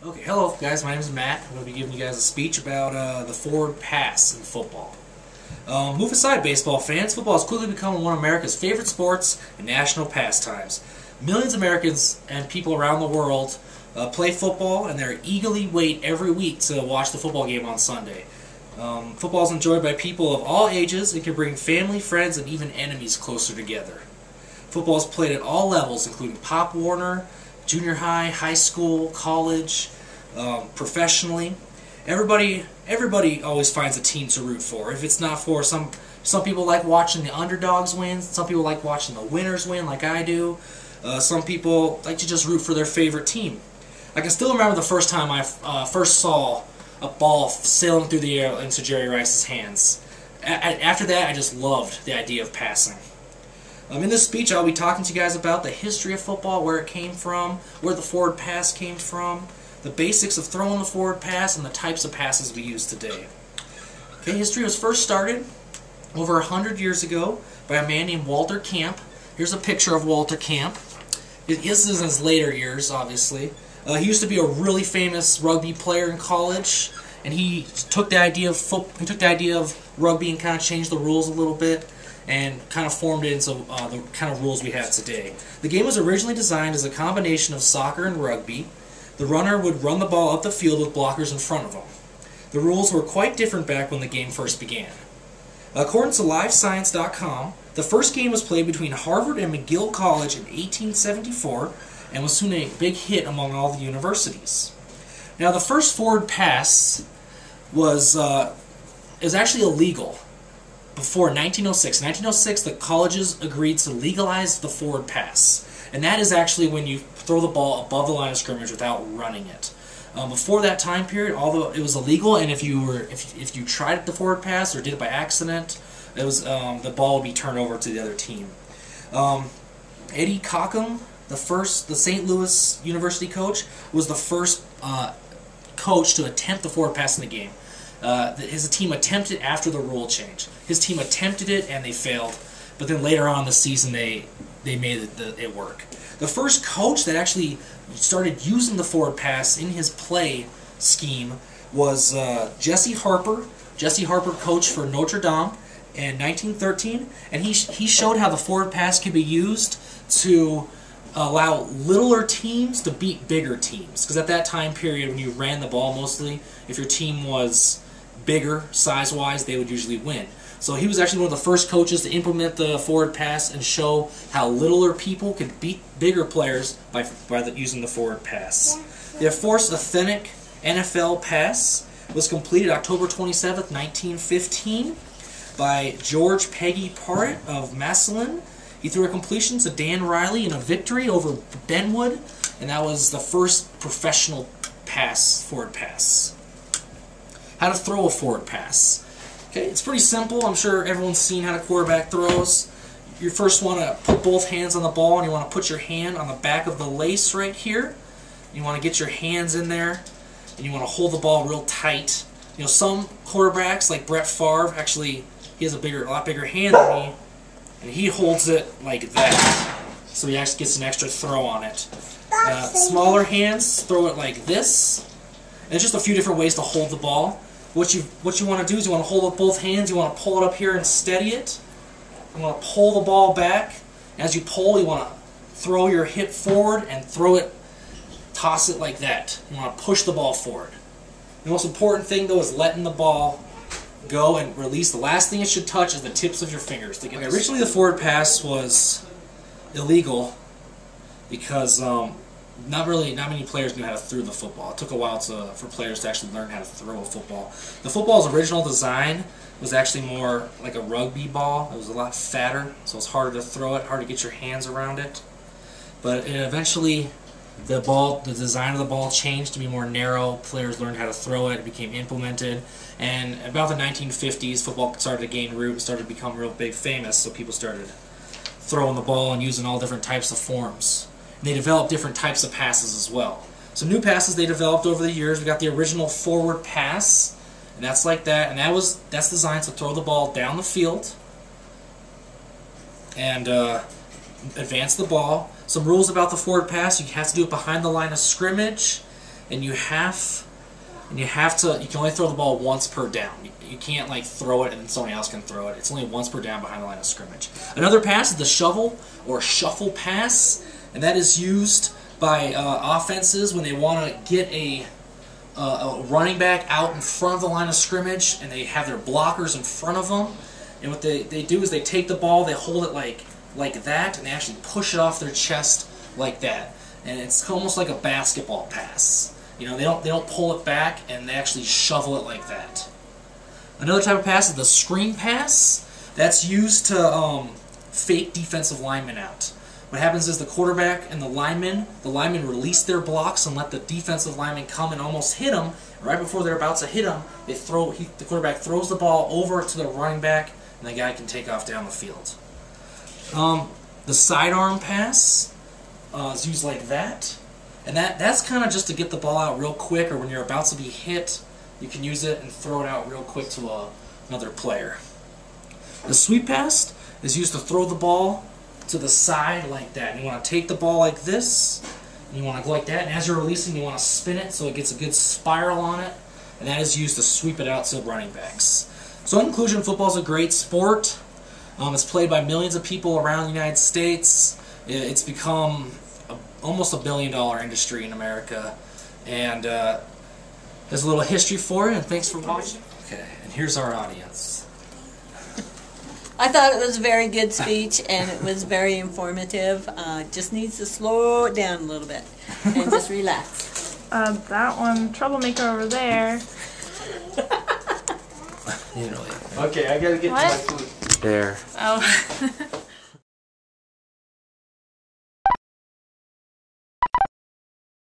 Okay, hello guys, my name is Matt. I'm going to be giving you guys a speech about the forward pass in football. Move aside, baseball fans. Football has quickly become one of America's favorite sports and national pastimes. Millions of Americans and people around the world play football, and they eagerly wait every week to watch the football game on Sunday. Football is enjoyed by people of all ages and can bring family, friends, and even enemies closer together. Football is played at all levels, including Pop Warner, junior high, high school, college, professionally. Everybody always finds a team to root for. If it's not for some people like watching the underdogs win. Some people like watching the winners win, like I do. Some people like to just root for their favorite team. I can still remember the first time I first saw a ball sailing through the air into Jerry Rice's hands. After that, I just loved the idea of passing. In this speech, I'll be talking to you guys about the history of football, where it came from, where the forward pass came from, the basics of throwing the forward pass, and the types of passes we use today. Okay, history was first started over 100 years ago by a man named Walter Camp. Here's a picture of Walter Camp. This is in his later years, obviously. He used to be a really famous rugby player in college, and he took the idea of rugby and kind of changed the rules a little bit, and kind of formed it into the kind of rules we have today. The game was originally designed as a combination of soccer and rugby. The runner would run the ball up the field with blockers in front of him. The rules were quite different back when the game first began. According to LiveScience.com, the first game was played between Harvard and McGill College in 1874 and was soon a big hit among all the universities. Now, the first forward pass was actually illegal before 1906. In 1906, the colleges agreed to legalize the forward pass, and that is actually when you throw the ball above the line of scrimmage without running it. Before that time period, although it was illegal, and if you tried the forward pass or did it by accident, it was the ball would be turned over to the other team. Eddie Cockham, the St. Louis University coach, was the first coach to attempt the forward pass in the game. His team attempted after the rule change. His team attempted it and they failed, but then later on in the season they made it work. The first coach that actually started using the forward pass in his play scheme was Jesse Harper. Jesse Harper coached for Notre Dame in 1913, and he showed how the forward pass could be used to allow littler teams to beat bigger teams. Because at that time period, when you ran the ball mostly, if your team was bigger size-wise, they would usually win. So he was actually one of the first coaches to implement the forward pass and show how littler people could beat bigger players by using the forward pass. The first authentic NFL pass was completed October 27th, 1915 by George Peggy Parrott of Massillon. He threw a completion to Dan Riley in a victory over Benwood, and that was the first professional forward pass. How to throw a forward pass. Okay, it's pretty simple. I'm sure everyone's seen how the quarterback throws. You first want to put both hands on the ball, and you want to put your hand on the back of the lace right here. You want to get your hands in there, and you want to hold the ball real tight. You know, some quarterbacks, like Brett Favre, actually, he has a lot bigger hand than me, and he holds it like that, so he actually gets an extra throw on it. Smaller hands, throw it like this. And there's just a few different ways to hold the ball. What you want to do is you want to hold it with both hands. You want to pull it up here and steady it. You want to pull the ball back. As you pull, you want to throw your hip forward and toss it like that. You want to push the ball forward. The most important thing, though, is letting the ball go and release. The last thing it should touch is the tips of your fingers. Originally, the forward pass was illegal because not many players knew how to throw the football. It took a while for players to actually learn how to throw a football. The football's original design was actually more like a rugby ball. It was a lot fatter, so it's harder to throw it, hard to get your hands around it. But eventually, the design of the ball changed to be more narrow. Players learned how to throw it. It became implemented. And about the 1950s, football started to gain root and started to become real big famous, so people started throwing the ball and using all different types of forms. And they developed different types of passes as well. Some new passes they developed over the years. We got the original forward pass, and that's like that. And that's designed to throw the ball down the field and advance the ball. Some rules about the forward pass: you have to do it behind the line of scrimmage. and you have to. You can only throw the ball once per down. You can't like throw it and somebody else can throw it. It's only once per down behind the line of scrimmage. Another pass is the shovel or shuffle pass, and that is used by offenses when they want to get a running back out in front of the line of scrimmage, and they have their blockers in front of them. And what they do is they take the ball, they hold it like that, and they actually push it off their chest like that. And it's almost like a basketball pass. You know, they don't pull it back, and they actually shovel it like that. Another type of pass is the screen pass. That's used to fake defensive linemen out. What happens is the quarterback and the linemen release their blocks and let the defensive lineman come and almost hit them. Right before they're about to hit them, the quarterback throws the ball over to the running back, and the guy can take off down the field. The sidearm pass is used like that. And that's kind of just to get the ball out real quick, or when you're about to be hit, you can use it and throw it out real quick to another player. The sweep pass is used to throw the ball to the side like that. And you want to take the ball like this, and you want to go like that, and as you're releasing, you want to spin it so it gets a good spiral on it, and that is used to sweep it out to running backs. So in conclusion, football is a great sport. It's played by millions of people around the United States. It's become almost $1 billion industry in America, and there's a little history for it, and thanks for watching. Okay, and here's our audience. I thought it was a very good speech, and it was very informative. Just needs to slow it down a little bit and just relax. That one, troublemaker over there. You know, okay, I gotta get to my food. there. Oh.